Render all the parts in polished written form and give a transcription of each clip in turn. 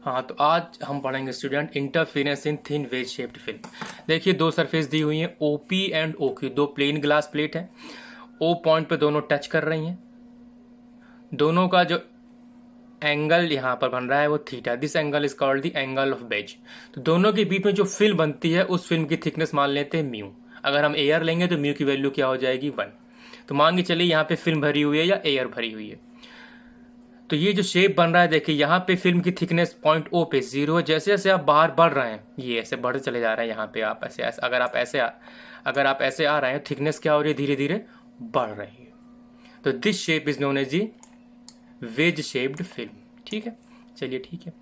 हाँ, तो आज हम पढ़ेंगे student interference in thin veg shaped film. देखिए दो सरफेस दी हुई हैं OP एंड OQ, दो प्लेन ग्लास प्लेट हैं। O पॉइंट पे दोनों टच कर रही हैं। दोनों का जो एंगल यहाँ पर बन रहा है वो theta. This angle is called the angle of veg. तो दोनों के बीच में जो फिल्म बनती है उस फिल्म की थिकनेस मान लेते हैं म्यू। अगर हम एयर लेंगे तो म्यू की वैल्यू क्या हो जाएगी 1। तो मान के चलिए यहाँ पे फिल्म भरी हुई है या एयर भरी हुई है। तो ये जो शेप बन रहा है देखिए, यहाँ पे फिल्म की थिकनेस पॉइंट O पे 0 है। जैसे जैसे आप बाहर बढ़ रहे हैं ये ऐसे बढ़ चले जा रहे हैं। यहाँ पे आप ऐसे अगर आप ऐसे आ रहे हैं, थिकनेस क्या हो रही है, धीरे धीरे बढ़ रही है। तो this shape is known as the wedge shaped film. ठीक है, चलिए ठीक है।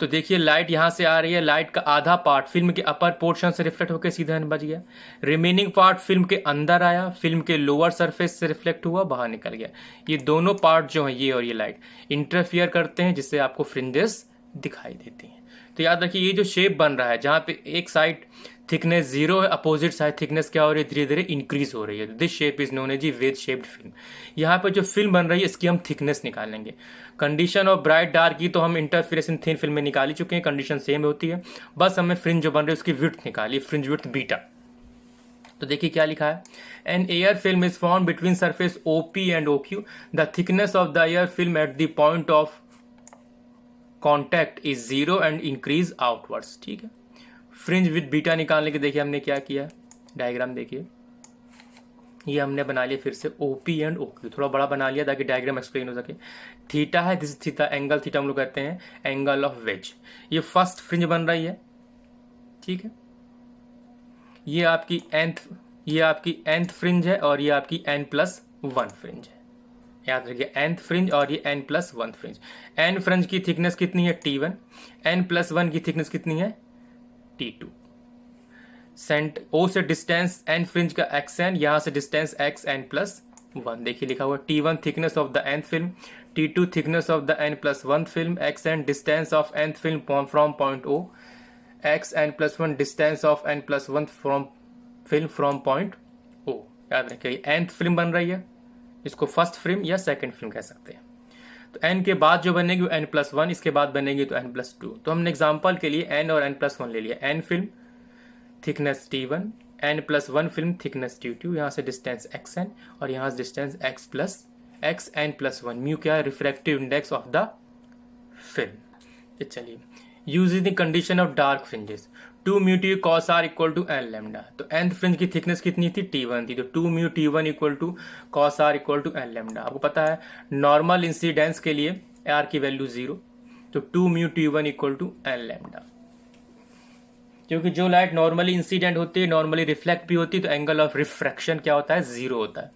तो देखिए लाइट यहाँ से आ रही है, लाइट का आधा पार्ट फिल्म के अपर पोर्शन से रिफ्लेक्ट होकर सीधा बच गया। रिमेनिंग पार्ट फिल्म के अंदर आया, फिल्म के लोअर सरफेस से रिफ्लेक्ट हुआ, बाहर निकल गया। ये दोनों पार्ट जो हैं, ये और ये लाइट इंटरफियर करते हैं, जिससे आपको फ्रिंजेस दिखाई देती हैं। तो याद रखिए ये जो शेप बन रहा है, जहाँ पे एक साइड थिकनेस 0 है, अपोजिट साइड थिकनेस क्या हो रही है, धीरे धीरे इंक्रीज हो रही है। This shape is known as wedge shaped film. यहाँ पर जो फिल्म बन रही है इसकी हम थिकनेस निकालेंगे। कंडीशन ऑफ ब्राइट डार्क की तो हम इंटरफेरेंस इन थिन फिल्म में निकाल ही चुके हैं, कंडीशन सेम होती है। बस हमें फ्रिंज जो बन रही है उसकी विड्थ निकाली, फ्रिंज विड्थ बीटा। तो देखिए क्या लिखा है, an air film is form between surface OP and OQ। The thickness of the air film at the point of contact is 0 and increase outwards. ठीक है, फ्रिंज विद बीटा निकालने के देखिए हमने क्या किया, डायग्राम देखिए ये हमने बना लिया फिर से OP एंड OQ, थोड़ा बड़ा बना लिया ताकि डायग्राम एक्सप्लेन हो सके। थीटा है, दिस थीटा, एंगल थीटा हम लोग कहते हैं एंगल ऑफ वेज। ये फर्स्ट फ्रिंज बन रही है, ठीक है। ये आपकी nth फ्रिंज है और ये आपकी n+1 फ्रिंज है। याद रखिए nth फ्रिंज और ये n+1 फ्रिंज। n फ्रिंज की थिकनेस कितनी है T1, n+1 की थिकनेस कितनी है T2। सेंट O से डिस्टेंस n फ्रिंज का xn, यहां से डिस्टेंस xn+1। देखिए लिखा हुआ T1 thickness of the nth film, T2 thickness of the n+1 film, xn distance of nth film from point O, xn+1 distance of n+1 film from point O। याद रखिए nth film बन रही है, इसको first film या second film कह सकते हैं। तो n के बाद जो बनेगी वो n+1, इसके बाद बनेगी तो n+2। तो हमने एग्जांपल के लिए n और n+1 ले लिया। n film thickness T1, n+1 film thickness T2, यहाँ से डिस्टेंस xn और यहाँ से डिस्टेंस xn+1। म्यू क्या है, refractive index of the film. चलिए, using the condition of dark fringes, 2 mu T cos r equal to n lambda. तो nth fringe की थिकनेस कितनी थी, T1 थी। तो 2 mu T1 equal to cos r equal to n lambda. आपको पता है नॉर्मल इंसिडेंस के लिए r की वैल्यू 0, तो 2 mu T1 equal to n lambda. क्योंकि जो लाइट नॉर्मली इंसिडेंट होती है, नॉर्मली रिफ्लेक्ट भी होती है, तो एंगल ऑफ रिफ्रैक्शन क्या होता है, 0 होता है।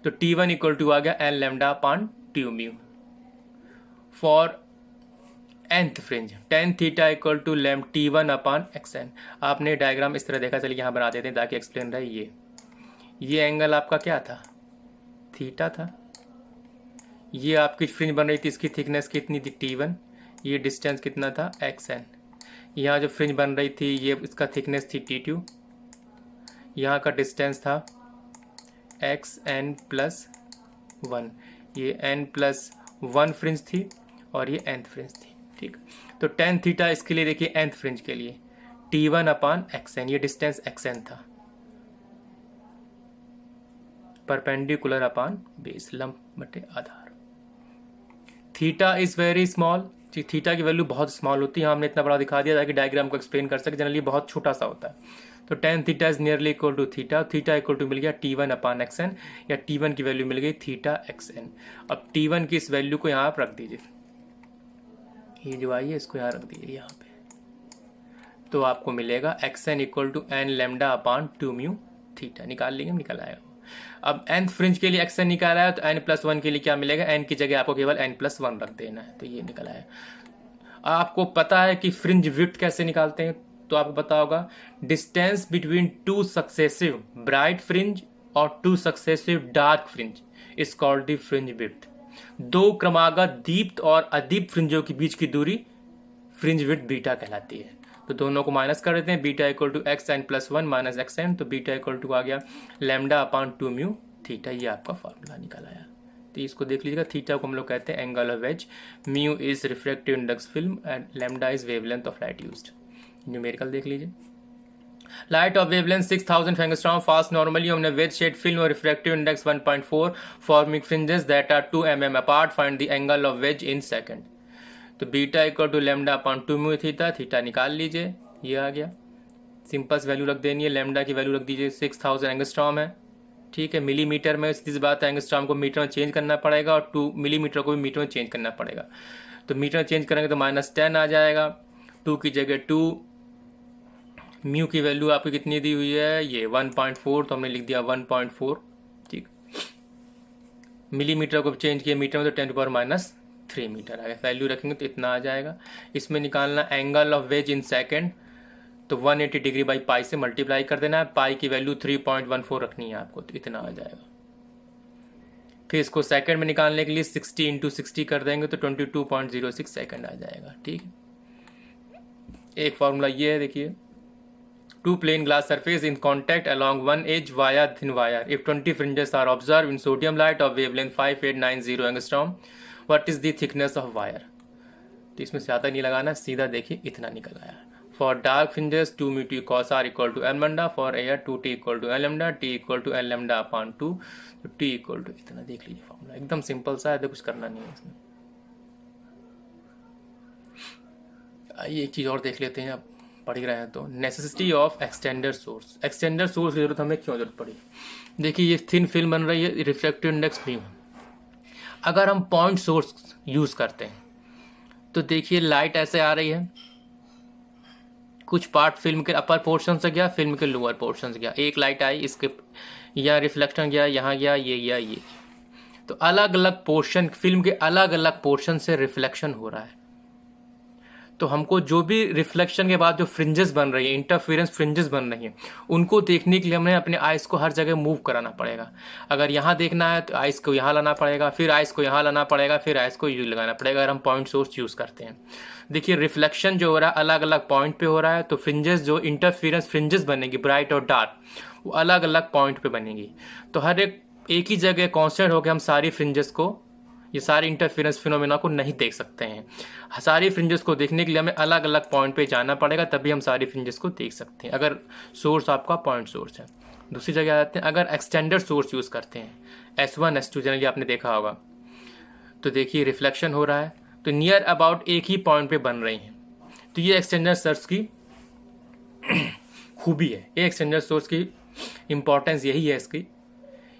तो T1 इक्वल टू आ गया n lambda upon 2 mu. For nth fringe tan theta equal to T1 upon xn। आपने डायग्राम इस तरह देखा, चलिए यहाँ बना देते हैं ताकि एक्सप्लेन रहे। ये एंगल आपका क्या था, थीटा था। ये आपकी फ्रिंज बन रही थी, इसकी थिकनेस कितनी थी T1, ये डिस्टेंस कितना था xn। यहाँ जो फ्रिंज बन रही थी ये इसका थिकनेस थी T2, यहाँ का डिस्टेंस था xn+1। ये n+1 फ्रिंज थी और ये nth फ्रिंज थी। ठीक, तो tan थीटा इसके लिए देखिए nth फ्रिंज के लिए T1 अपान xn, ये डिस्टेंस xn था, परपेंडिकुलर अपान बेस, लंब बटे आधार। Theta is very small, theta की वैल्यू बहुत स्मॉल होती है। हमने इतना बड़ा दिखा दिया ताकि डायग्राम को एक्सप्लेन कर सके, जनरली बहुत छोटा सा होता है। तो tan theta is nearly equal to theta, theta equal to मिल गया T1 अपान xn, या T1 की वैल्यू मिल गई थीटा xn। अब T1 की इस वैल्यू को यहाँ आप रख दीजिए, ये जो आई है इसको यहाँ रख दीजिए यहाँ पे, तो आपको मिलेगा xn equal to n lambda upon 2 mu theta. निकाल लेंगे, निकल आएगा। अब nth फ्रिंज के लिए xn निकाला है, तो n+1 के लिए क्या मिलेगा, n की जगह आपको केवल n+1 रख देना है, तो ये निकला है। आपको पता है कि फ्रिंज विड्थ कैसे निकालते हैं, तो आपको पता होगा distance between 2 successive bright fringe और 2 successive dark fringe is called the fringe width. दो क्रमागत दीप्त और अदीप्त फ्रिंजों के बीच की दूरी फ्रिंज विड्थ बीटा कहलाती है। तो दोनों को माइनस कर देते हैं, beta equal to xn+1 minus xn, तो बीटा इक्वल टू आ गया लैम्डा अपान 2 म्यू थीटा। ये आपका फॉर्मूला निकल आया। तो इसको देख लीजिएगा, थीटा को हम लोग कहते हैं angle of wedge, mu is refractive index film and lambda is wavelength of light used. Numerical देख लीजिए, light of wavelength 6000 angstrom fast normally on a wedge shaped film और refractive index 1.4 forming fringes that are 2 mm apart, find the angle of wedge in second. तो beta equal to lambda upon 2 mu theta, theta निकाल लीजिए, ये आ गया। Simple value रख देनी है, lambda की वैल्यू रख दीजिए 6000 एंगस्ट्रॉम है, ठीक है। मिलीमीटर में सीधी बात है, एंगस्ट्रॉम को मीटर में चेंज करना पड़ेगा और 2 मिलीमीटर को भी मीटर में चेंज करना पड़ेगा। तो मीटर में चेंज करेंगे तो -10 आ जाएगा, 2 की जगह 2। म्यू की वैल्यू आपकी कितनी दी हुई है, ये 1.4, तो हमने लिख दिया 1.4, ठीक। मिलीमीटर को चेंज किया मीटर में तो 10⁻³ मीटर आ गया। वैल्यू रखेंगे तो इतना आ जाएगा। इसमें निकालना angle of wedge in second, तो 180 डिग्री बाई पाई से मल्टीप्लाई कर देना है, पाई की वैल्यू 3.14 रखनी है आपको, तो इतना आ जाएगा। फिर इसको सेकंड में निकालने के लिए 60 इंटू 60 कर देंगे तो 22.06 सेकंड आ जाएगा, ठीक है। एक फॉर्मूला ये है, देखिए, 2 plane glass surface in contact along one edge via thin wire. If 20 fringes are observed in sodium light of wavelength 5890 angstrom, what is the thickness of wire? तो इसमें ज़्यादा नहीं लगाना, सीधा देखिए इतना निकल आया। For dark fringes 2 mu t cos r equal to n lambda, for air 2t equal to n lambda, t equal to n lambda upon 2, तो t equal to इतना। देख लीजिए फॉर्मूला एकदम सिंपल सा है, कुछ करना नहीं है इसमें। आइए एक चीज़ और देख लेते हैं, आप पढ़ ही रहे हैं तो। Necessity of extender source, extender source की जरूरत हमें क्यों जरूरत पड़ी? देखिए ये थिन फिल्म बन रही है, रिफ्रैक्टिव इंडेक्स म्यू। अगर हम पॉइंट सोर्स यूज करते हैं तो देखिए लाइट ऐसे आ रही है, कुछ पार्ट फिल्म के अपर पोर्शन से गया, फिल्म के लोअर पोर्शन से गया, एक लाइट आई इसके, यहाँ रिफ्लेक्शन गया, यहाँ गया, ये गया, ये। तो अलग अलग पोर्शन, फिल्म के अलग अलग पोर्शन से रिफ्लेक्शन हो रहा है। तो हमको जो भी रिफ्लेक्शन के बाद जो फ्रिंजेस बन रही है, इंटरफेरेंस फ्रिंजेस बन रही हैं, उनको देखने के लिए हमें अपने आइस को हर जगह मूव कराना पड़ेगा। अगर यहाँ देखना है तो आइस को यहाँ लाना पड़ेगा, फिर आइस को यहाँ लाना पड़ेगा, फिर आइस को यू लगाना पड़ेगा, अगर हम पॉइंट सोर्स यूज़ करते हैं। देखिए रिफ्लेक्शन जो हो रहा है अलग अलग पॉइंट पे हो रहा है, तो फ्रिंजेस जो इंटरफेरेंस फ्रिंजेस बनेगी ब्राइट और डार्क, वो अलग अलग पॉइंट पे बनेगी। तो हर एक ही जगह कॉन्स्टेंट होकर हम सारी फ्रिंजेस को, ये सारे इंटरफेरेंस फिनोमेना को नहीं देख सकते हैं। सारी फ्रिंजेस को देखने के लिए हमें अलग अलग पॉइंट पे जाना पड़ेगा, तभी हम सारी फ्रिंजेस को देख सकते हैं, अगर सोर्स आपका पॉइंट सोर्स है। दूसरी जगह आते हैं, अगर एक्सटेंडर सोर्स यूज़ करते हैं, S1 S2 जनरली आपने देखा होगा, तो देखिए रिफ्लेक्शन हो रहा है, तो नियर अबाउट एक ही पॉइंट पे बन रही हैं। तो ये एक्सटेंडर सोर्स की खूबी है, ये एक्सटेंडर सोर्स की इंपॉर्टेंस यही है इसकी,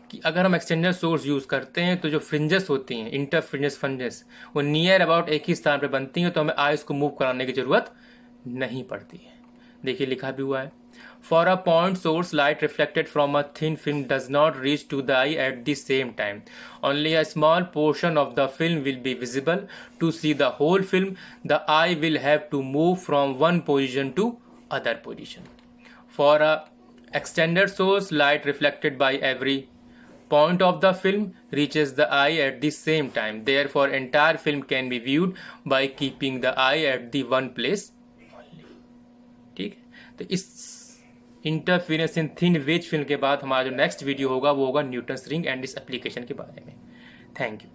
कि अगर हम एक्सटेंडर सोर्स यूज़ करते हैं तो जो फ्रिंजेस होती हैं, इंटरफ्रिंजेस फ्रिंजेस, वो नियर अबाउट एक ही स्थान पे बनती हैं, तो हमें आइस को मूव कराने की ज़रूरत नहीं पड़ती है। देखिए लिखा भी हुआ है, for a point source light reflected from a thin film does not reach to the eye at the same time, only a small portion of the film will be visible. To see the whole film the eye will have to move from one position to other position. For a extender source light reflected by every point of the film reaches the eye at the same time, therefore entire film can be viewed by keeping the eye at the one place only। ठीक है, तो इस interference in thin wedge film के बाद हमारा जो next video होगा वो होगा न्यूटन्स रिंग एंड इस एप्लीकेशन के बारे में। Thank you.